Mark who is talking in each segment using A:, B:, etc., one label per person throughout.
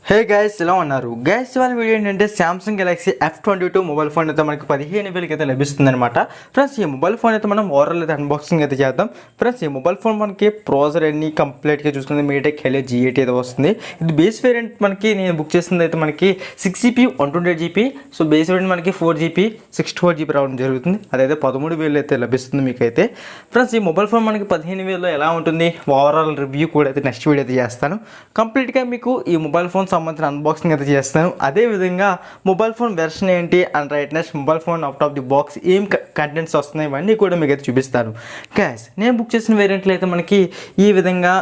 A: Hey guys, ఎలా ఉన్నారు guys? ఇవాళ వీడియో ఏంటంటే Samsung Galaxy F22 mobile phone అయితే మనకి 15,000 అయితే లభిస్తుంది అనమాట. ఫ్రెండ్స్, ఈ మొబైల్ ఫోన్ అయితే మనం ఓవరాల్ అయితే అన్బాక్సింగ్ అయితే చేద్దాం. ఫ్రెండ్స్, ఈ మొబైల్ ఫోన్ మనకి ప్రాసెసర్ అన్ని కంప్లీట్గా చూసుకుంటే మీటెక్ హెలియో G80 అయితే వస్తుంది. ఇది బేస్ వేరియంట్ మనకి నేను బుక్ చేసింది అయితే మనకి 6GB 128GB. So base variant మనకి 4GB 64GB రావడం జరుగుతుంది. అదైతే 13,000 అయితే లభిస్తుంది మీకైతే. ఫ్రెండ్స్, ఈ మొబైల్ ఫోన్ మనకి 15,000లో ఎలా ఉంటుంది ఓవరాల్ రివ్యూ కూడా అయితే నెక్స్ట్ వీడియో అయితే చేస్తాను. కంప్లీట్గా మీకు ఈ మొబైల్ ఫోన్ సంబంధించిన అన్బాక్సింగ్ అయితే చేస్తాను. అదేవిధంగా మొబైల్ ఫోన్ వెర్షన్ ఏంటి and righteousness, mobile phone out of the box ఏం కంటెంట్స్ వస్తున్నాయి, ఇవన్నీ కూడా మీకు అయితే చూపిస్తాను. గ్యాస్, నేను బుక్ చేసిన వేరియంట్లో అయితే మనకి ఈ విధంగా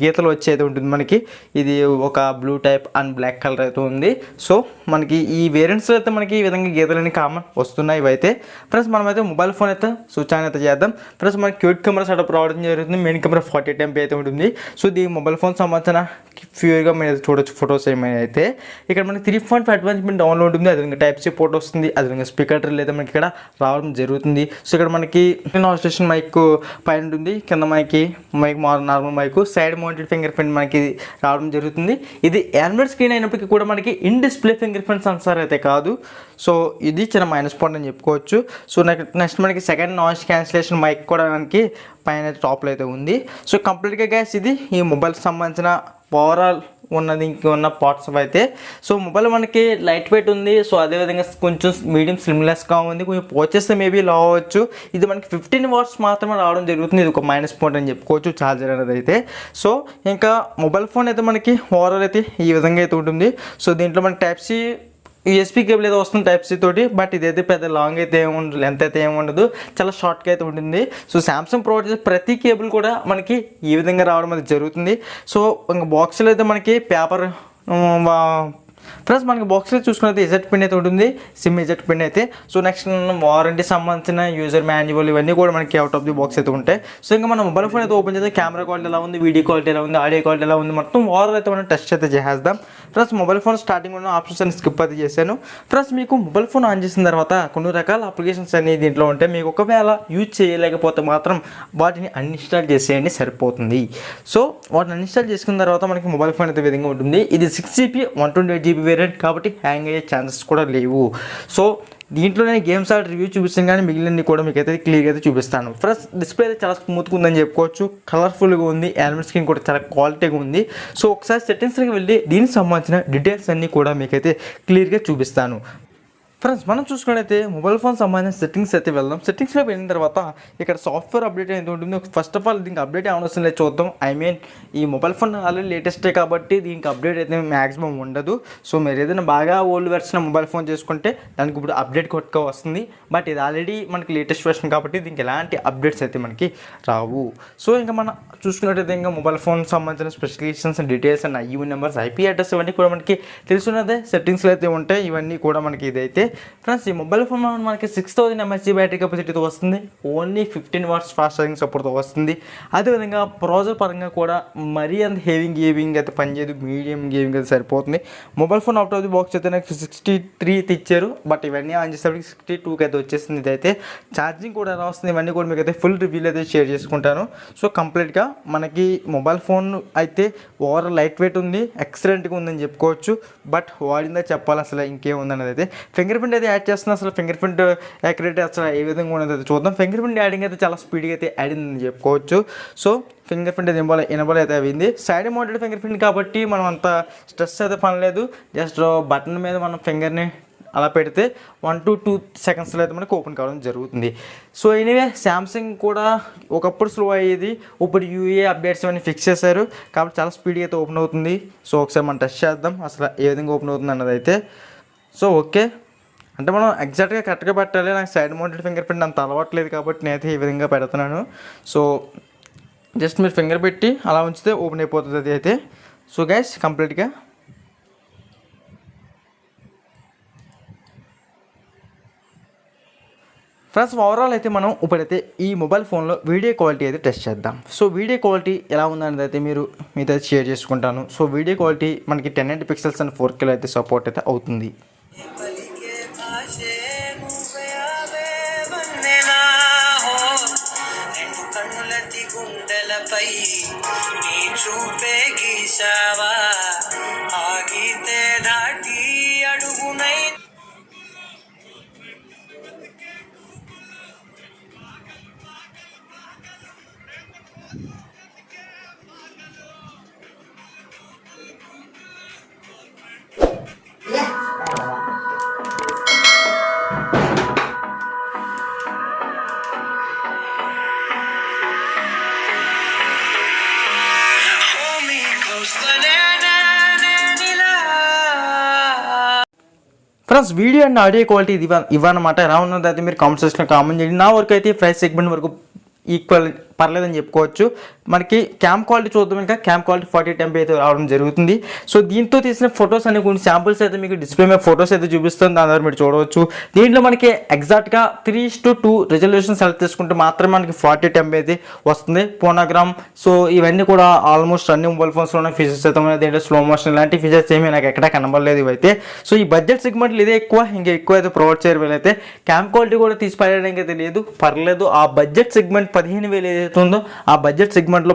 A: గీతలు వచ్చేది ఉంటుంది. మనకి ఇది ఒక blue type and black colour అయితే ఉంది. సో మనకి ఈ వేరియంట్స్లో అయితే మనకి ఈ విధంగా గీతలని కామన్ వస్తున్నాయి. ఇవైతే ఫ్రెండ్స్ మనమైతే మొబైల్ ఫోన్ అయితే సూచన అయితే చేద్దాం. ఫ్రెండ్స్, మనకి క్యూట్ కెమెరా సెటప్ రావడం జరుగుతుంది. మెయిన్ కెమెరా 48MP అయితే ఉంటుంది. సో ఇది మొబైల్ ఫోన్ సంబంధించిన ఫ్యూర్గా మీరు చూడొచ్చు ఫొటోస్ ఏమైనా అయితే. ఇక్కడ మనకి 3.5 అడ్వాన్స్మెంట్ డౌన్లోడ్ ఉంటుంది. అదేవిధంగా టైప్-C పోర్ట్ వస్తుంది. అదేవిధంగా స్పీకర్ ట్రిల్ అయితే మనకి ఇక్కడ రావడం జరుగుతుంది. సో ఇక్కడ మనకి స్టేషన్ మైక్ పైన ఉంటుంది, కింద mic normal mic, side mounted finger print మనకి రావడం జరుగుతుంది. ఇది ఆండ్రాయిడ్ స్క్రీన్ అయినప్పటికీ కూడా మనకి in display finger print sensor అయితే కాదు. సో ఇది చిన్న మైనస్ పాయింట్ అని చెప్పుకోవచ్చు. సో నెక్స్ట్ మనకి సెకండ్ నాయిస్ క్యాన్సిలేషన్ మైక్ కూడా మనకి పైన టాప్లో అయితే ఉంది. సో కంప్లీట్గా గ్యాస్ ఇది ఈ మొబైల్కి సంబంధించిన ఓవరాల్ ఉన్న పార్ట్స్ అయితే. సో మొబైల్ మనకి లైట్ వెయిట్ ఉంది. సో అదేవిధంగా కొంచెం మీడియం స్లిమ్లెస్గా ఉంది. కొంచెం పోచేస్తే మేబీ లో అవ్వచ్చు. ఇది మనకి 15 వాట్స్ మాత్రమే రావడం జరుగుతుంది. ఇది ఒక మైనస్ పాయింట్ అని చెప్పుకోవచ్చు ఛార్జర్ అనేది అయితే. సో ఇంకా మొబైల్ ఫోన్ అయితే మనకి ఓవరాల్ అయితే ఈ విధంగా అయితే ఉంటుంది. సో దీంట్లో మనకి టైప్-C USB కేబుల్ అయితే వస్తుంది టైప్-C తోటి. బట్ ఇదైతే పెద్ద లాంగ్ అయితే ఏముండదు, లెంత్ అయితే ఏముండదు, చాలా షార్ట్గా అయితే ఉంటుంది. సో సామ్సంగ్ ప్రొవైడ్ చేసే ప్రతి కేబుల్ కూడా మనకి ఈ విధంగా రావడం అయితే జరుగుతుంది. సో ఇంకా బాక్స్లో అయితే మనకి పేపర్ ఫ్రెండ్స్, మనకి బాక్స్లో చూసుకున్నైతే ఎజెట్ పిన్ అయితే ఉంటుంది, సిమ్ ఎజెట్ పిన్ అయితే. సో నెక్స్ట్ వారంటీ సంబంధించిన యూజర్ మాన్యువల్ ఇవన్నీ కూడా మనకి అవుట్ ఆఫ్ ది బాక్స్ అయితే ఉంటాయి. సో ఇంకా మన మొబైల్ ఫోన్ అయితే ఓపెన్ చేస్తే కెమెరా క్వాలిటీ ఎలా ఉంది, వీడియో క్వాలిటీ ఎలా ఉంది, ఆడియో క్వాలిటీ ఎలా ఉంది, మొత్తం ఓవరాల్ అయితే మనం టెస్ట్ అయితే చేసేద్దాం. ఫ్రెండ్స్, మొబైల్ ఫోన్ స్టార్టింగ్ ఉన్న ఆప్షన్స్ అని స్కిప్ అయితే చేశాను. ఫ్రెండ్స్, మీకు మొబైల్ ఫోన్ ఆన్ చేసిన తర్వాత కొన్ని రకాల అప్లికేషన్స్ అన్ని దీంట్లో ఉంటాయి. మీకు ఒకవేళ యూజ్ చేయలేకపోతే మాత్రం వాటిని అన్ఇన్స్టాల్ చేసేయండి, సరిపోతుంది. సో వాటిని అన్ఇన్స్టాల్ చేసుకున్న తర్వాత మనకి మొబైల్ ఫోన్ అయితే విధంగా ఉంటుంది. ఇది 6GB 128GB వేరియంట్ కాబట్టి హ్యాంగ్ అయ్యే ఛాన్సెస్ కూడా లేవు. సో దీంట్లో నేను గేమ్స్ ఆడి రివ్యూ చూపిస్తాను, కానీ మిగిలినవి కూడా మీకు అయితే క్లియర్గా అయితే చూపిస్తాను. ఫ్రెండ్స్, డిస్ప్లే అయితే చాలా స్మూత్గా ఉందని చెప్పుకోవచ్చు, కలర్ఫుల్గా ఉంది, ఆండ్రాయిడ్ స్క్రీన్ కూడా చాలా క్వాలిటీగా ఉంది. సో ఒకసారి సెట్టింగ్స్కి వెళ్ళి దీనికి సంబంధించిన డీటెయిల్స్ అన్నీ కూడా మీకైతే క్లియర్గా చూపిస్తాను. ఫ్రెండ్స్, మనం చూసుకున్నట్లయితే మొబైల్ ఫోన్ సంబంధించిన సెట్టింగ్స్ అయితే వెళ్దాం. సెట్టింగ్స్లో వెళ్ళిన తర్వాత ఇక్కడ సాఫ్ట్వేర్ అప్డేట్ అయితే ఉంటుంది. ఫస్ట్ ఆఫ్ ఆల్ దీనికి అప్డేట్ ఏమవసరం లేదు, చూద్దాం. ఈ మొబైల్ ఫోన్ ఆల్రెడీ లేటెస్టే కాబట్టి దీనికి అప్డేట్ అయితే మ్యాక్సిమం ఉండదు. సో మీరు ఏదైనా బాగా ఓల్డ్ వెర్షన్ మొబైల్ ఫోన్ చేసుకుంటే దానికి ఇప్పుడు అప్డేట్ కొట్టుగా వస్తుంది. బట్ ఇది ఆల్రెడీ మనకి లేటెస్ట్ వెర్షన్ కాబట్టి దీనికి ఎలాంటి అప్డేట్స్ అయితే మనకి రావు. సో ఇంకా మనం చూసుకున్నట్టయితే ఇంకా మొబైల్ ఫోన్ సంబంధించిన specifications, details and IU numbers, IP address ఇవన్నీ కూడా మనకి తెలుసున్నదే సెట్టింగ్స్లో అయితే ఉంటాయి. ఇవన్నీ కూడా మనకి ఇదైతే. ఫ్రెండ్స్, ఈ మొబైల్ ఫోన్ మనకి 6000 mAh బ్యాటరీ కెపాసిటీతో వస్తుంది. ఓన్లీ 15 వాట్స్ ఫాస్ట్ ఛార్జింగ్ సపోర్ట్తో వస్తుంది. అదేవిధంగా ప్రాసెసర్ పరంగా కూడా మరీ అంత హెవీ గేమింగ్ అయితే పనిచేయదు, మీడియం గేమింగ్ అయితే సరిపోతుంది. Mobile phone out of the box అయితే నాకు 63 అయితే ఇచ్చారు. బట్ ఇవన్నీ ఆన్ చేసేప్పటికి 62కి అయితే వచ్చేసింది. ఇదైతే ఛార్జింగ్ కూడా ఎలా వస్తుంది, ఇవన్నీ కూడా మీకు అయితే ఫుల్ రివ్యూలు అయితే షేర్ చేసుకుంటాను. సో కంప్లీట్గా మనకి మొబైల్ ఫోన్ అయితే ఓవరాల్ లైట్ వెయిట్ ఉంది, ఎక్సలెంట్గా ఉందని చెప్పుకోవచ్చు. బట్ వాడిందా చెప్పాలి, అసలు ఇంకేముందన్నది అయితే. ఫింగర్ ప్రింట్ అయితే యాడ్ చేస్తున్నా, అసలు ఫింగర్ ప్రింట్ యాక్యురేట్ అసలు ఏ విధంగా ఉన్నది అయితే చూద్దాం. ఫింగర్ ప్రింట్ యాడింగ్ అయితే చాలా స్పీడ్గా అయితే యాడిందని చెప్పుకోవచ్చు. సో ఫింగర్ ప్రింట్ అయితే ఎనబల్ అయితే అయింది. సైడ్ మౌంటెడ్ ఫింగర్ ప్రింట్ కాబట్టి మనం అంత స్ట్రెస్ అయితే పనిలేదు. జస్ట్ బటన్ మీద మనం ఫింగర్ని అలా పెడితే 1 to 2 సెకండ్స్లో అయితే మనకి ఓపెన్ కావడం జరుగుతుంది. సో ఎనీవే, శాంసంగ్ కూడా ఒకప్పుడు స్లో అయ్యేది, ఇప్పుడు UA అప్డేట్స్ ఇవన్నీ ఫిక్స్ చేశారు కాబట్టి చాలా స్పీడ్గా అయితే ఓపెన్ అవుతుంది. సో ఒకసారి మనం టెస్ట్ చేద్దాం అసలు ఏ విధంగా ఓపెన్ అవుతుంది అన్నది అయితే. సో ఓకే, అంటే మనం ఎగ్జాక్ట్గా కరెక్ట్గా పెట్టాలి. నాకు సైడ్ మౌంటెడ్ ఫింగర్ ప్రింట్ అంత అలవాట్లేదు కాబట్టి నేనైతే ఈ విధంగా పెడుతున్నాను. సో జస్ట్ మీరు ఫింగర్ పెట్టి అలా ఉంచితే ఓపెన్ అయిపోతుంది అది అయితే. సో గైస్, కంప్లీట్గా ఫ్రెండ్స్, ఓవరాల్ అయితే మనం ఇప్పుడైతే ఈ మొబైల్ ఫోన్లో వీడియో క్వాలిటీ అయితే టెస్ట్ చేద్దాం. సో వీడియో క్వాలిటీ ఎలా ఉందనేది అయితే మీతో షేర్ చేసుకుంటాను. సో వీడియో క్వాలిటీ మనకి 1080 పిక్సెల్స్ అండ్ 4K అయితే సపోర్ట్ అయితే అవుతుంది. Friends video and audio quality ఇది ఇవ్వనమాట. ఎలా ఉన్నది అయితే మీరు కామెంట్ సెక్షన్లో కామెంట్ చేయండి. నా వరకు అయితే ప్రైస్ సెగ్మెంట్ వరకు ఈక్వల్ పర్లేదని చెప్పుకోవచ్చు. మనకి క్యామ్ క్వాలిటీ చూద్దాం. ఇంకా క్యామ్ క్వాలిటీ 40 అయితే రావడం జరుగుతుంది. సో దీంతో తీసిన ఫొటోస్ అనే కొన్ని శాంపుల్స్ అయితే మీకు డిస్ప్లే మీద ఫొటోస్ అయితే చూపిస్తుంది. దాని ద్వారా మీరు చూడవచ్చు. దీంట్లో మనకి ఎగ్జాక్ట్గా 3:2 రెజల్యూషన్ సెలెక్ట్ చేసుకుంటే మాత్రమే మనకి 40 అయితే వస్తుంది. ఫోనోగ్రామ్ సో ఇవన్నీ కూడా ఆల్మోస్ట్ అన్ని మొబైల్ ఫోన్స్లో ఉన్న ఫీచర్స్ అయితే ఉన్నాయి. దీంట్లో స్లో మోషన్ ఇలాంటి ఫీచర్స్ ఏమీ నాకు ఎక్కడా కనబడలేదు ఇవైతే. సో ఈ బడ్జెట్ సెగ్మెంట్లు ఇదే ఇంకా ఎక్కువ అయితే ప్రొవైడ్ చేయరు వీళ్ళైతే. క్యామ్ క్వాలిటీ కూడా తీసి పడడానికి అయితే లేదు, పర్లేదు. ఆ బడ్జెట్ సెగ్మెంట్ 15,000 ఏదైతే ఉందో ఆ బడ్జెట్ సెగ్మెంట్లో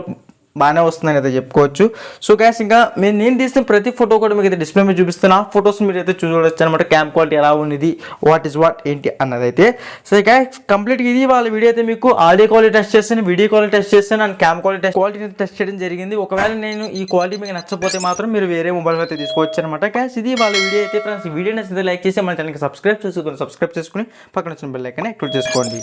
A: బాగానే వస్తుందని అయితే చెప్పుకోవచ్చు. సో గ్యాస్ ఇంకా నేను తీసిన ప్రతి ఫోటో కూడా మీకు అయితే డిస్ప్లే మీద చూపిస్తాను. ఆ ఫొటోస్ మీరు అయితే చూడవచ్చు అనమాట. క్యామ్ క్వాలిటీ ఎలా ఉంది, వాట్ ఏంటి అన్నది అయితే. సో గ్యాస్ కంప్లీట్గా ఇది వాళ్ళ వీడియో అయితే మీకు ఆడియో క్వాలిటీ టెస్ట్ చేస్తాను, వీడియో క్వాలిటీ టెస్ట్ చేస్తాను అండ్ క్యామ్ క్వాలిటీ టెస్ట్ చేయడం జరిగింది. ఒకవేళ నేను ఈ క్వాలిటీ మీకు నచ్చకపోతే మాత్రం మీరు వేరే మొబైల్ అయితే తీసుకోవచ్చు అనమాట. గ్యాస్ ఇది వాళ్ళ వీడియో అయితే. ఫ్రెండ్స్ ఈ వీడియో నచ్చితే లైక్ చేసి మన ఛానల్కి సబ్స్క్రైబ్ చేసుకుని పక్కన వచ్చిన బెల్ ఐకాన్ యాక్టివేట్ చేసుకోండి.